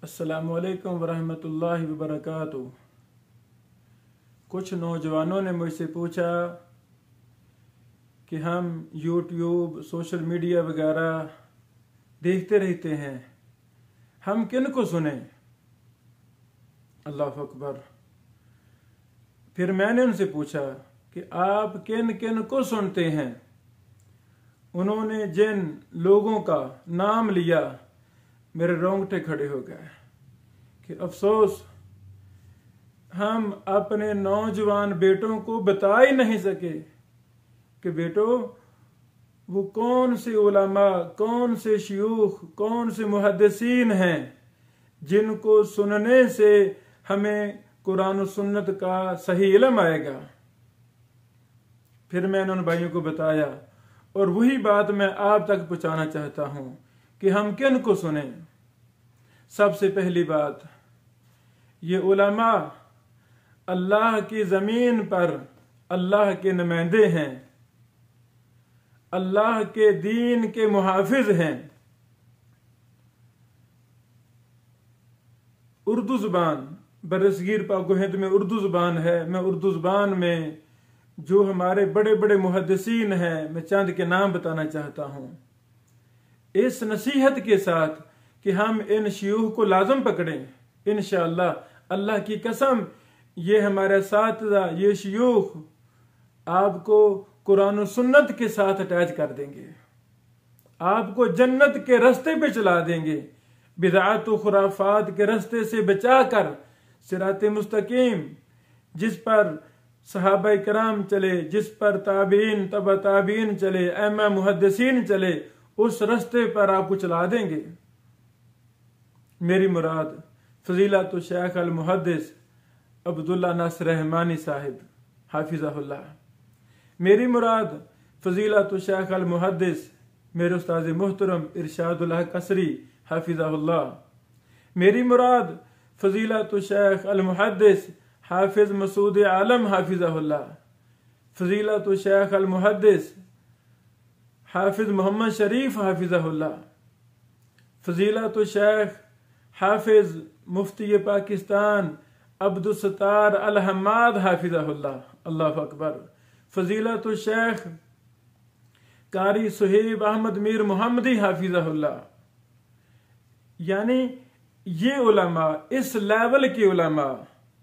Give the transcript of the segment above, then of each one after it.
अस्सलामुअलैकुम वरहमतुल्लाहि वबरकातुहू। कुछ नौजवानों ने मुझसे पूछा कि हम यूट्यूब सोशल मीडिया वगैरह देखते रहते हैं, हम किन को सुने? अल्लाह अकबर। फिर मैंने उनसे पूछा कि आप किन किन को सुनते हैं? उन्होंने जिन लोगों का नाम लिया मेरे रोंगटे खड़े हो गए कि अफसोस हम अपने नौजवान बेटों को बता ही नहीं सके कि बेटो वो कौन से उलमा, कौन से शयूख, कौन से मुहद्दिसीन हैं जिनको सुनने से हमें कुरान और सुन्नत का सही इल्म आएगा। फिर मैंने उन भाइयों को बताया और वही बात मैं आप तक पहुंचाना चाहता हूं कि हम किन को सुने। सबसे पहली बात, ये उलमा अल्लाह की जमीन पर अल्लाह के नुमाइंदे हैं, अल्लाह के दीन के मुहाफिज हैं। उर्दू जुबान बरसगीर पाक हिंद में उर्दू जुबान है। मैं उर्दू जुबान में जो हमारे बड़े बड़े मुहद्दिसीन हैं, मैं चंद के नाम बताना चाहता हूं, इस नसीहत के साथ कि हम इन शयूख को लाजम पकड़ें। इंशाअल्लाह अल्लाह की कसम, ये हमारे साथ ये शयूख आपको कुरान और सुन्नत के साथ अटैच कर देंगे, आपको जन्नत के रास्ते पे चला देंगे, बिदअत व खुराफात के रास्ते से बचाकर सिराते मुस्तकीम जिस पर सहाबा कराम चले, जिस पर ताबीन तबा ताबीन चले, अइम्मा मुहद्दिसीन चले, उस रास्ते पर आपको चला देंगे। मेरी मुराद फजीलत शेख अल मुहद्दिस अब्दुल्ला नासिर रहमानी साहिब हाफिज़हुल्लाह। मेरी मुराद फजीलत शेख अल मुहद्दिस मेरे उस्ताद मुहतरम इरशादुल हक कसरी हाफिज़हुल्लाह। मेरी मुराद फजीलत शेख अल मुहद्दिस हाफिज मसूद आलम हाफिज़हुल्लाह। फजीलत शेख अल मुहद्दिस हाफिज मोहम्मद शरीफ हाफिज़हुल्लाह। फजीलत शेख हाफिज मुफ्ती पाकिस्तान अब्दुल सत्तार अल हम्माद हाफिज़हुल्लाह। अल्लाह अकबर। फजीलत शेख कारी सुहेब अहमद मीर मोहम्मदी हाफिज़हुल्लाह। यानी ये उलमा, इस लेवल के उलमा,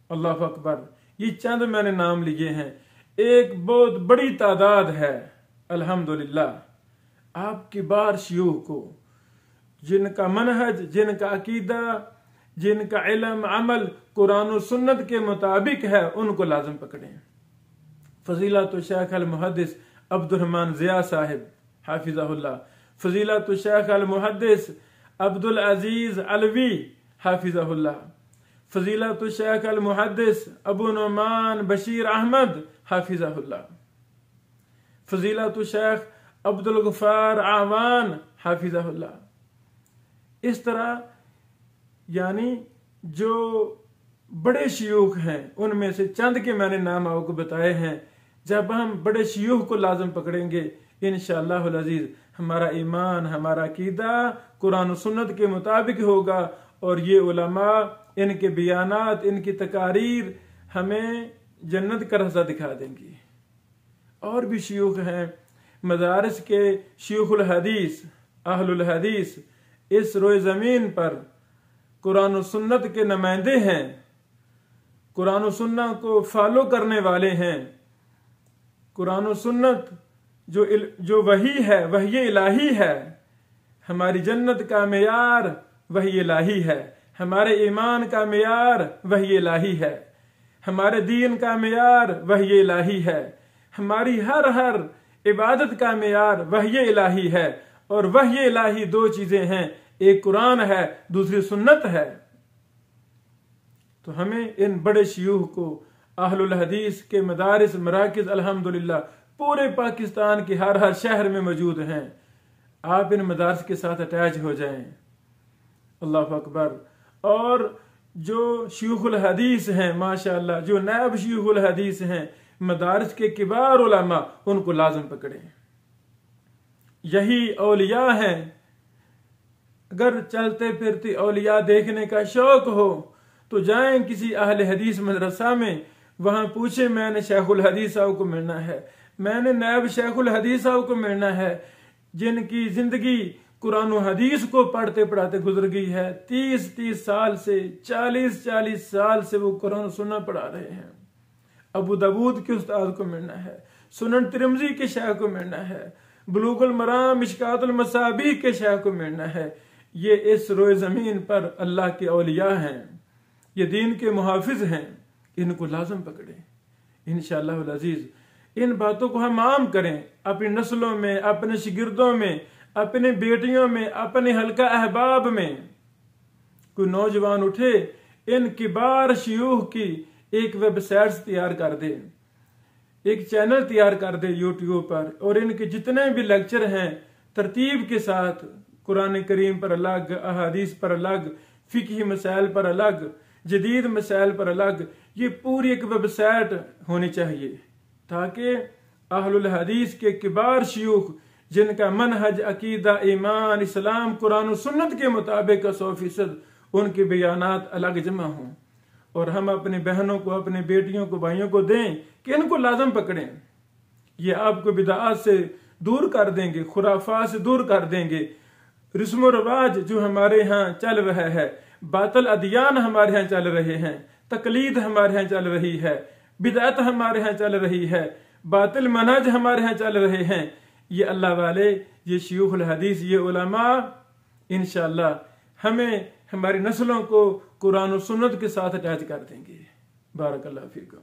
अल्लाह अकबर। ये चंद मैंने नाम लिए हैं, एक बहुत बड़ी तादाद है अल्हम्दुलिल्लाह। आपकी बार शयूख को जिनका मनहज, जिनका अकीदा, जिनका इल्म अमल कुरान और सुन्नत के मुताबिक है, उनको लाजम पकड़ें। फजीलत शेख अल मुहद्दिस अब्दुल रहमान ज़िया साहिब हाफिज़हुल्लाह। फजीलत शेख अल मुहद्दिस अब्दुल अजीज अलवी हाफिज़हुल्लाह। फजीलत शेख अल मुहद्दिस अबू नुमान बशीर अहमद हाफिज़हुल्लाह। फजीलत शेख अब्दुल गफ्फार आवान हाफिज़हुल्लाह। इस तरह यानी जो बड़े शयूख हैं, उनमें से चंद के मैंने नाम आपको बताए हैं। जब हम बड़े शयूख को लाजम पकड़ेंगे, इंशाअल्लाह अज़ीज हमारा ईमान, हमारा अकीदा कुरान और सुन्नत के मुताबिक होगा और ये उलमा, इनके बयानात, इनकी तकारीर हमें जन्नत का रास्ता दिखा देंगी। और भी शयूख हैं मदारिस के, शयूखुल हदीस, अहलुल हदीस, इस रोए जमीन पर कुरान और सुन्नत के नुमाइंदे हैं, कुरान और सुन्नत को फॉलो करने वाले हैं। कुरान और सुन्नत जो वही है, वही इलाही है। हमारी जन्नत का मेयार वही इलाही है, हमारे ईमान का मेयार वही इलाही है, हमारे दीन का मेयार वही इलाही है, हमारी हर इबादत का मेयार वही इलाही है। और वही इलाही दो चीजें हैं, एक कुरान है, दूसरी सुन्नत है। तो हमें इन बड़े शयूख को, अहलुल हदीस के मदारिस मराकिज अल्हम्दुलिल्लाह पूरे पाकिस्तान के हर शहर में मौजूद हैं। आप इन मदारिस के साथ अटैच हो जाएं। अल्लाह अकबर। और जो शयूखुल हदीस हैं, माशाअल्लाह, जो नायब शयूखुल हदीस हैं, मदारिस के किबार उलमा, उनको लाजम पकड़ें। यही औलिया हैं अगर चलते फिरते औलिया देखने का शौक हो तो जाएं किसी अहले हदीस मदरसा में, वहां पूछे मैंने शेखुल हदीस साहब को मिलना है, मैंने नायब शेखुल हदीस साहब को मिलना है, जिनकी जिंदगी कुरान और हदीस को पढ़ते पढ़ाते गुजर गई है। 30-30 साल से 40-40 साल से वो कुरान सुन्ना पढ़ा रहे हैं। अबू दाऊद के उस्ताद को मिलना है, सुनन तिरमिज़ी के शेख को मिलना है, बुलूगुल मराम मिशकातुल मसाबीह के शेख को मिलना है। ये इस रोए जमीन पर अल्लाह के औलिया हैं, ये दीन के मुहाफिज हैं, इनको लाजम पकड़े इंशाअल्लाह अज़ीज। इन बातों को हम आम करें अपनी नस्लों में, अपने शिगिर्दों में, अपने बेटियों में, अपने हल्का अहबाब में। कोई नौजवान उठे, इन किबार शयूख की एक वेबसाइट तैयार कर दे, एक चैनल तैयार कर दे यूट्यूब पर, और इनके जितने भी लेक्चर हैं तरतीब के साथ, कुरान करीम पर अलग, अहादीस पर अलग, फिक्ही मसाइल पर अलग, जदीद मसाइल पर अलग, ये पूरी एक वेबसाइट होनी चाहिए, ताकि अहलुल हदीस के किबार शयूख जिनका मनहज, अकीदा, ईमान, इस्लाम, कुरान और सुन्नत के मुताबिक 100% उनके बयानात अलग जमा हों, और हम अपनी बहनों को, अपने बेटियों को, भाइयों को दें कि इनको लाजम पकड़ें। ये आपको बिदाअत से दूर कर देंगे, खुराफात से दूर कर देंगे। रस्म रवाज जो हमारे यहाँ चल रहा है, बातल अदियान हमारे यहाँ चल रहे हैं, तकलीद हमारे यहाँ चल रही है, बिदात हमारे यहाँ चल रही है, बातिल मनहज हमारे यहाँ चल रहे हैं, ये अल्लाह वाले, ये शयूखुल हदीस, ये उलमा इंशाअल्लाह हमें, हमारी नस्लों को कुरान और सुन्नत के साथ अटैच कर देंगे। बारकल्लाहु फीकुम।